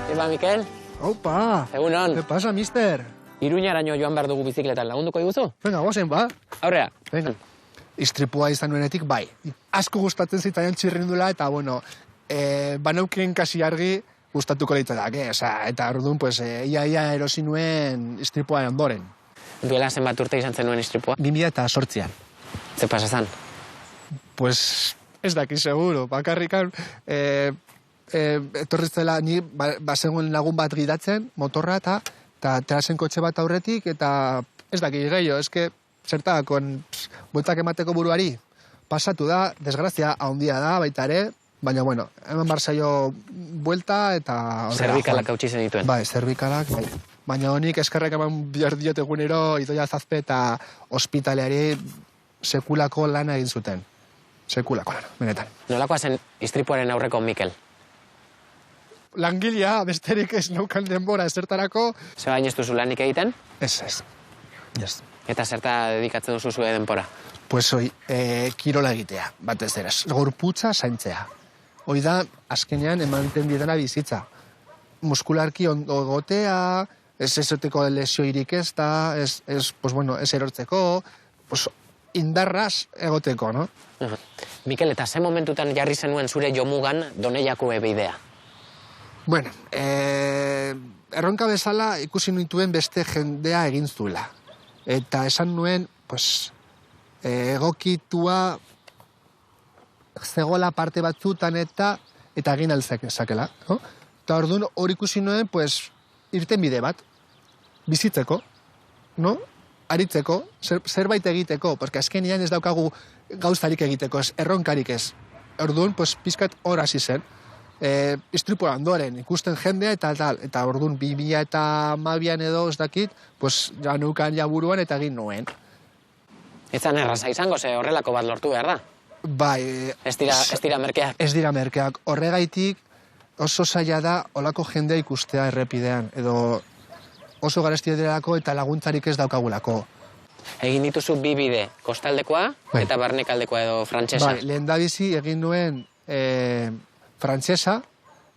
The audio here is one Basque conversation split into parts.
Eba, Mikel? Opa! Egunon. ¿Qué pasa, mister? Iruñaraino joan behar dugu bizikletan lagunduko diguzu? Venga, gozen, ba. Aurrea. Venga. Istripua izan nuenetik, bai. Asko gustatzen zitaian txirrindula, eta, bueno, banauken kasi argi gustatuko litzadak, eta orduan, pues, ia erosi nuen istripua ondoren. Duela zenbat urte izan zenuen istripua? 2008an. Ze pasa zan? Pues, ez daki seguro, bakarrikan, etorriztela, ni bazegoen lagun bat gidatzen, motorra, eta terasen kotxe bat aurretik, eta ez daki gehiago, eske, zertakon, bueltak emateko buruari, pasatu da, desgrazia handia da, baita ere, baina, bueno, hemen barzaio buelta, eta... Zerbikalak hautsi zen dituen. Bai, zerbikalak, bai. Baina honik eskerrak eman bihar diot egunero, Idoia Azazpe eta ospitaleari sekulako lana egin zuten. Sekulako lana, benetan. Nolakoa zen istripuaren aurreko Mikel? Langilea, besterik ez neukan denbora ezertarako. Ze bain ez duzu lanik egiten? Ez. Eta zerta dedikatzen duzu zure denbora? Pues hoi, kirola egitea, batez eraz. Gorputza zaintzea. Hoi da, azkenean ematen didana bizitza. Muskularki ondo egotea, ez ezoteko lesioirik ez da, ez erortzeko, pues, indarraz egoteko, no? Mikel, eta ze momentutan jarri zenuen zure jomugan Doneiako bidea? Bueno, erronka bezala ikusi nituen beste jendea egin zuela. Eta esan nuen, pues, egokitua zegoela parte batzutan eta egin alzakela, no? Eta orduan hori ikusi nuen, pues, irten bide bat, bizitzeko, no? Aritzeko, zerbait egiteko, porque azkenean ez daukagu gauzarik egiteko, erronkarik ez. Orduan, pues, pizkat hor hasi zen. Istripua ondoren, ikusten jendea eta tal, eta orduan 2012an edo ez dakit, pues, ja neukan buruan eta egin nuen. Ez zan erraza izango, ze horrelako bat lortu behar da? Bai. Ez dira merkeak? Ez dira merkeak. Horregaitik oso zaila da olako jendea ikustea errepidean, edo oso garesti direlako eta laguntzarik ez daukagulako. Egin dituzu bi bide, kostaldekoa eta barnekaldekoa edo frantsesa? Bai, lehendabizi egin nuen frantsesa,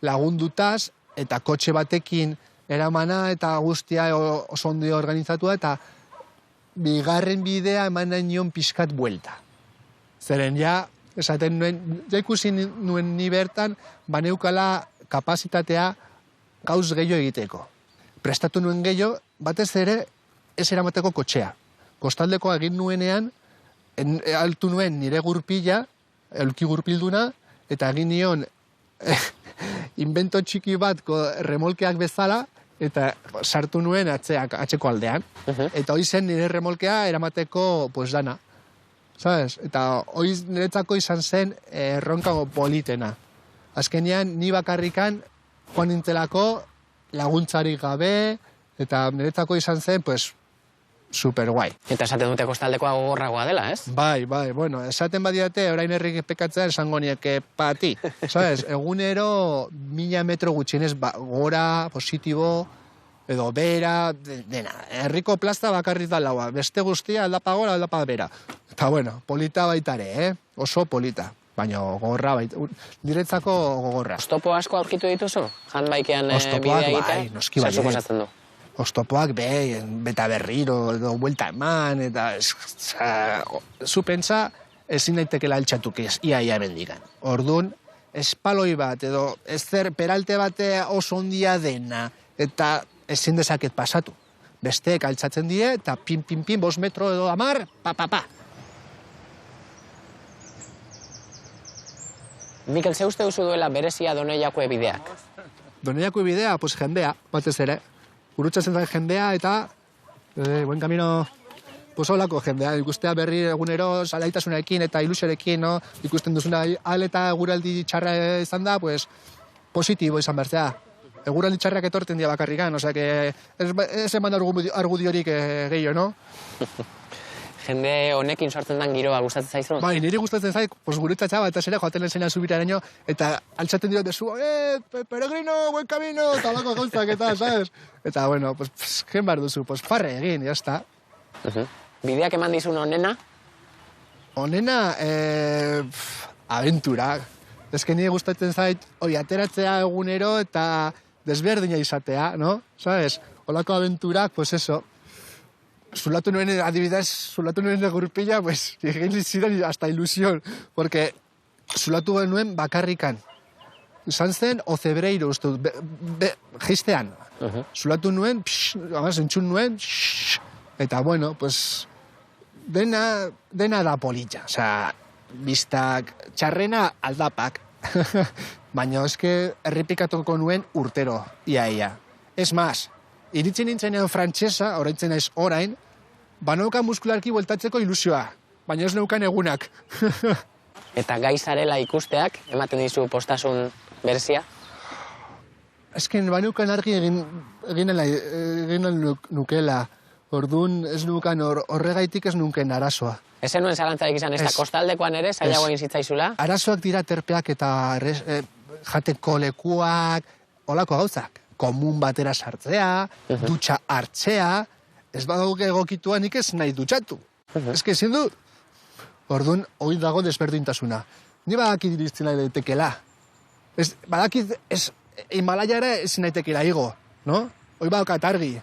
lagundutaz, eta kotxe batekin eramana eta guztia oso ondo organizatua, eta bigarren bidea eman nahi nion pixkat buelta. Zeren ja, esaten nuen, ja ikusi nuen ni bertan, baneukala kapazitatea gauz gehiago egiteko. Prestatu nuen gehiago, batez ere, ez eramateko kotxea. Kostaldekoa egin nuenean, altu nuen nire gurpila, elki gurpilduna, eta egin nion invento txiki bat remolkeak bezala, eta sartu nuen atzeko aldean. Eta hori zen nire remolkea eramateko pues dana. ¿Sabes? Eta hori niretzako izan zen erronka politena. Azkenean, ni bakarrikan joan nintzelako laguntzarik gabe, eta niretzako izan zen, pues, super guai. Eta esaten dute kostaldekoa gogorragoa dela, ez? Bai, bueno, esaten badiate, orain herrik pekatzea esango nieke pati. ¿Sabes? Egunero 1000 metro gutxienez gora, positibo, edo bera, dena. Herriko plazta bakarriz da laua. Beste guztia aldapa gora, aldapa bera. Eta bueno, polita baitare, Oso polita. Baina gogorra baita. Diretzako gogorra. Oztopo asko aurkitu dituzu? Handbaikean bidea egitea? Bai, noski bai. Zer suposatzen du? Oztopoak beta berriro, edo buelta eman, eta zu pentsa ezin daitekela altxatuk ia bendikan. Orduan, espaloi bat, edo ezer peralte bate oso ondia dena, eta ezin dezaket pasatu. Besteek altxatzen die, eta pin, 5 metro edo 10, pa. Mikel, ze uste duzu duela berezia Doneiako bideak? Doneiako bidea, pues jendea, batez ere. Gurutzatzen da jendea eta buen camino olako jendea. Ikustea berri egunero salaitasunarekin eta ilusioarekin, no? Ikusten duzuna eta eguraldi txarra izan da, pues positibo izan bertzea. Eguraldi txarrak etorten dira bakarrikan, osea que ez eman argudiorik gehiago, no? Jende honekin sortzen den giroa gustatzen zaizu? Bai, niri gustatzen zait, pues gurutzatza bat ere joaten lehen zubirareño, eta altxaten dira dezu, peregrino, buen camino, eta olako gauzak eta, ¿sabes? Eta, bueno, pues, gen behar duzu, pues, farre egin, jazta. Bideak eman dizun onena? Onena, aventura. Ez que nire gustatzen zait, hori, ateratzea egunero, eta desberdina izatea, no? ¿Sabes? Olako aventurak, pues eso. Zulatu nuen, adibidez, zulatu nuen gurpila, pues, egin zidan hasta ilusión, porque zulatu nuen bakarrikan. Izan zen, Ocebreiro, uste dut, jistean. Zulatu nuen, entzun nuen, eta, bueno, pues, dena da politxa. Osea, biztak txarrena aldapak. Baina, eske, errepikatuko nuen urtero, ia. Ez mas, iritzen nintzenean frantsesa, oraintzen naiz orain, banaukan muskularki bueltatzeko ilusioa, baina ez neukan egunak. Eta gai zarela ikusteak, ematen dizu postasun berzia? Esken, banaukan argi egin nukela. Orduan ez nukan horregaitik ez nuken arazoa. Ez nuen zalantzarik izan, ez da kostaldekoan ere, zailago egin zitzaizula? Arazoak dira terpeak eta jateko lekuak, olako gauzak. Komun batera sartzea, dutxa hartzea, ez badauke egokitua nik ez nahi dutxatu. Ez que ezin dut. Orduan, hori dago desberdintasuna. Ni badakit iriztzen nahi daitekela. Badakit Himalaiara ezin daitekela igo, no? Hori badaukat argi.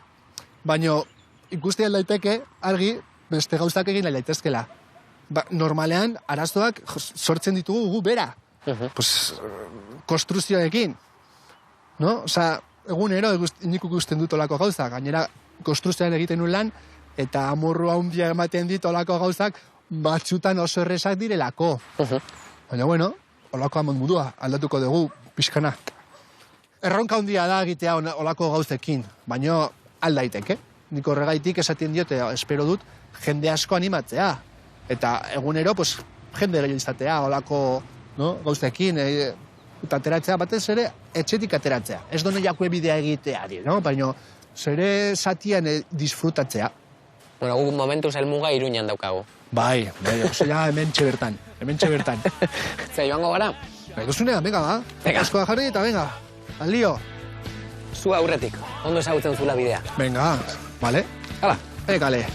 Baina ikusten daiteke argi beste gauzak egin nahi daitezkela. Normalean, arazoak sortzen ditugu gu bera. Pues, konstruzioekin. No? Osa, egunero nik ikusten dut olako gauzak. Gainera, konstruzioan egiten nuen lan, eta amorru handia ematen dit olako gauzak, batzutan oso errezak direlako. Baina, bueno, olako amondmudua aldatuko dugu, pixkana. Erronka handia da egitea olako gauzekin, baina aldaiteke. Nik horregaitik esaten diote, espero dut, jende asko animatzea. Eta egunero, pues, jende gehiago izatea, olako gauzekin, eta ateratzea batez ere, etxetik ateratzea. Ez dono jakue bidea egiteari, no? Baina, zere zatian disfrutatzea. Bueno, gu momentuz helmuga Iruñan daukagu. Bai, oso ja hementxe bertan. Ze, joango gara? Duzunea, venga, ba. Venga. Askoa jarri eta venga, al lío. Zu aurretik, ondo ezagutzen zula bidea. Venga, vale. Hala. Ekale.